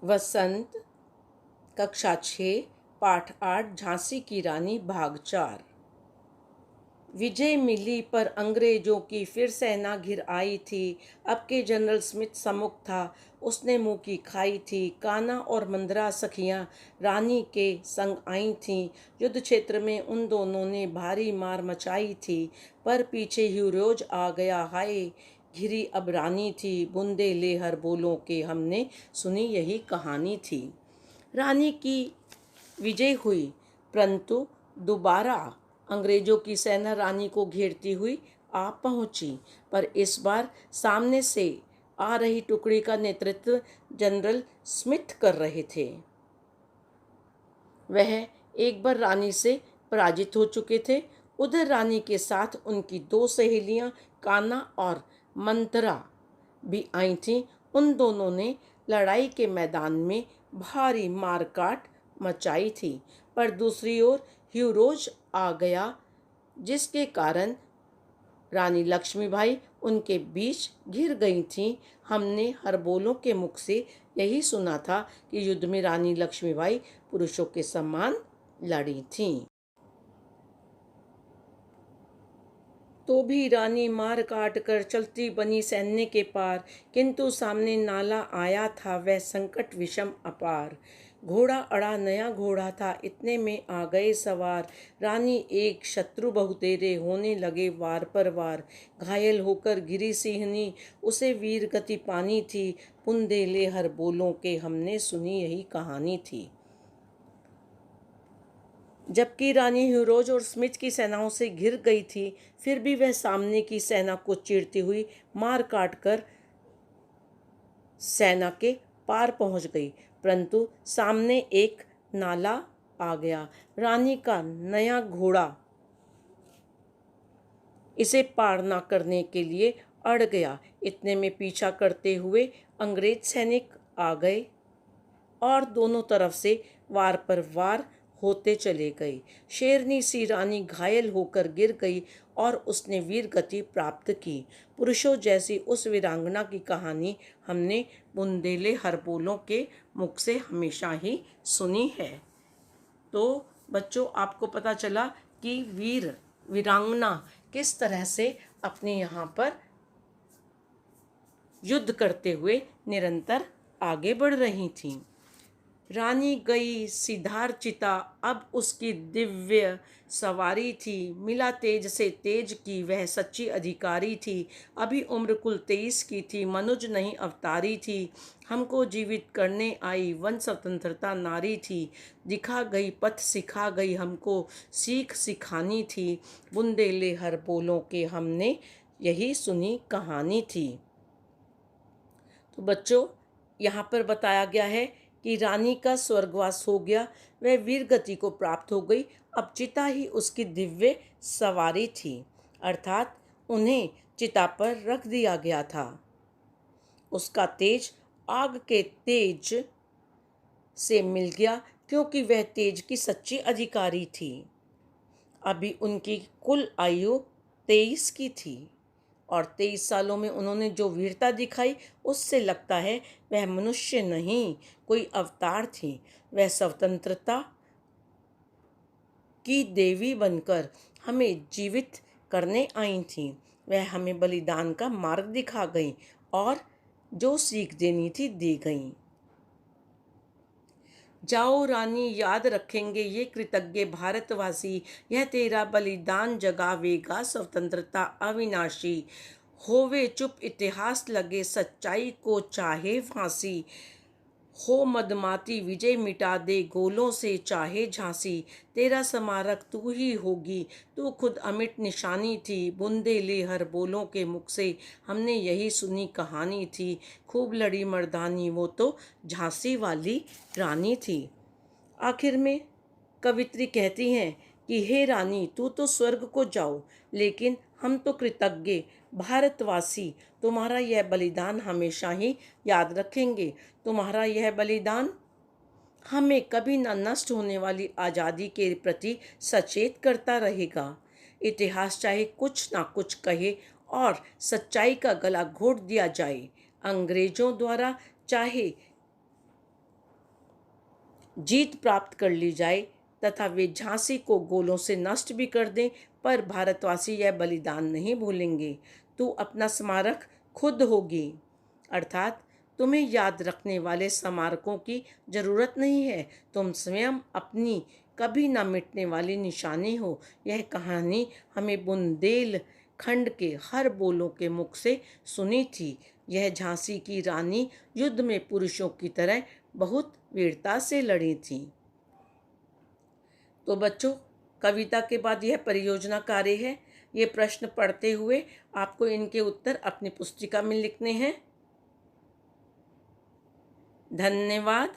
वसंत, कक्षा 6, पाठ 8, झांसी की रानी भाग 4। विजय मिली पर अंग्रेजों की फिर सेना घिर आई थी। अब के जनरल स्मिथ सम्मुख था, उसने मुंह की खाई थी। कान्हा और मंदरा सखियां रानी के संग आई थीं। युद्ध क्षेत्र में उन दोनों ने भारी मार मचाई थी, पर पीछे ह्यूरोज आ गया। हाय, घिरी अब रानी थी, बूंदे ले हर बोलों के हमने सुनी यही कहानी थी। रानी की विजय हुई, परंतु दोबारा अंग्रेजों की सेना रानी को घेरती हुई आ पहुंची, पर इस बार सामने से आ रही टुकड़ी का नेतृत्व जनरल स्मिथ कर रहे थे। वह एक बार रानी से पराजित हो चुके थे। उधर रानी के साथ उनकी दो सहेलियां कान्हा और मंतरा भी आई थीं। उन दोनों ने लड़ाई के मैदान में भारी मारकाट मचाई थी, पर दूसरी ओर ह्यूरोज आ गया, जिसके कारण रानी लक्ष्मीबाई उनके बीच घिर गई थीं। हमने हरबोलों के मुख से यही सुना था कि युद्ध में रानी लक्ष्मीबाई पुरुषों के समान लड़ी थीं। तो भी रानी मार काट कर चलती बनी सैन्य के पार, किंतु सामने नाला आया था वह संकट विषम अपार। घोड़ा अड़ा नया घोड़ा था, इतने में आ गए सवार। रानी एक शत्रु बहुतेरे, होने लगे वार पर वार। घायल होकर गिरी सिंहनी, उसे वीर गति पानी थी। पुंदे ले हर बोलों के हमने सुनी यही कहानी थी। जबकि रानी ह्यूरोज और स्मिथ की सेनाओं से घिर गई थी, फिर भी वह सामने की सेना को चीरती हुई मार काट कर सेना के पार पहुंच गई, परंतु सामने एक नाला आ गया। रानी का नया घोड़ा इसे पार न करने के लिए अड़ गया। इतने में पीछा करते हुए अंग्रेज सैनिक आ गए और दोनों तरफ से वार पर वार होते चले गए। शेरनी सी रानी घायल होकर गिर गई और उसने वीर गति प्राप्त की। पुरुषों जैसी उस वीरांगना की कहानी हमने बुंदेले हरबोलों के मुख से हमेशा ही सुनी है। तो बच्चों, आपको पता चला कि वीरांगना किस तरह से अपने यहाँ पर युद्ध करते हुए निरंतर आगे बढ़ रही थीं। रानी गई सिधार चिता, अब उसकी दिव्य सवारी थी। मिला तेज से तेज की, वह सच्ची अधिकारी थी। अभी उम्र कुल 23 की थी, मनुज नहीं अवतारी थी। हमको जीवित करने आई वन स्वतंत्रता नारी थी। दिखा गई पथ सिखा गई, हमको सीख सिखानी थी। बुंदेले हर बोलों के हमने यही सुनी कहानी थी। तो बच्चों, यहाँ पर बताया गया है कि रानी का स्वर्गवास हो गया, वह वीर गति को प्राप्त हो गई। अब चिता ही उसकी दिव्य सवारी थी, अर्थात उन्हें चिता पर रख दिया गया था। उसका तेज आग के तेज से मिल गया, क्योंकि वह तेज की सच्ची अधिकारी थी। अभी उनकी कुल आयु 23 की थी और 23 सालों में उन्होंने जो वीरता दिखाई, उससे लगता है वह मनुष्य नहीं, कोई अवतार थी। वह स्वतंत्रता की देवी बनकर हमें जीवित करने आई थी। वह हमें बलिदान का मार्ग दिखा गई और जो सीख देनी थी दे गई। जाओ रानी, याद रखेंगे ये कृतज्ञ भारतवासी, यह तेरा बलिदान जगावेगा स्वतंत्रता अविनाशी। होवे चुप इतिहास लगे, सच्चाई को चाहे फांसी। हो मदमाती विजय मिटा दे, गोलों से चाहे झांसी। तेरा स्मारक तू ही होगी, तू खुद अमिट निशानी थी। बूंदे ले हर बोलों के मुख से हमने यही सुनी कहानी थी। खूब लड़ी मर्दानी, वो तो झांसी वाली रानी थी। आखिर में कवित्री कहती हैं कि हे रानी, तू तो स्वर्ग को जाओ, लेकिन हम तो कृतज्ञ भारतवासी तुम्हारा यह बलिदान हमेशा ही याद रखेंगे। तुम्हारा यह बलिदान हमें कभी न नष्ट होने वाली आज़ादी के प्रति सचेत करता रहेगा। इतिहास चाहे कुछ ना कुछ कहे और सच्चाई का गला घोट दिया जाए, अंग्रेजों द्वारा चाहे जीत प्राप्त कर ली जाए तथा वे झांसी को गोलों से नष्ट भी कर दें, पर भारतवासी यह बलिदान नहीं भूलेंगे। तू अपना स्मारक खुद होगी, अर्थात तुम्हें याद रखने वाले स्मारकों की जरूरत नहीं है। तुम स्वयं अपनी कभी न मिटने वाली निशानी हो। यह कहानी हमें बुंदेलखंड के हर बोलों के मुख से सुनी थी। यह झांसी की रानी युद्ध में पुरुषों की तरह बहुत वीरता से लड़ी थी। तो बच्चों, कविता के बाद यह परियोजना कार्य है। ये प्रश्न पढ़ते हुए आपको इनके उत्तर अपनी पुस्तिका में लिखने हैं। धन्यवाद।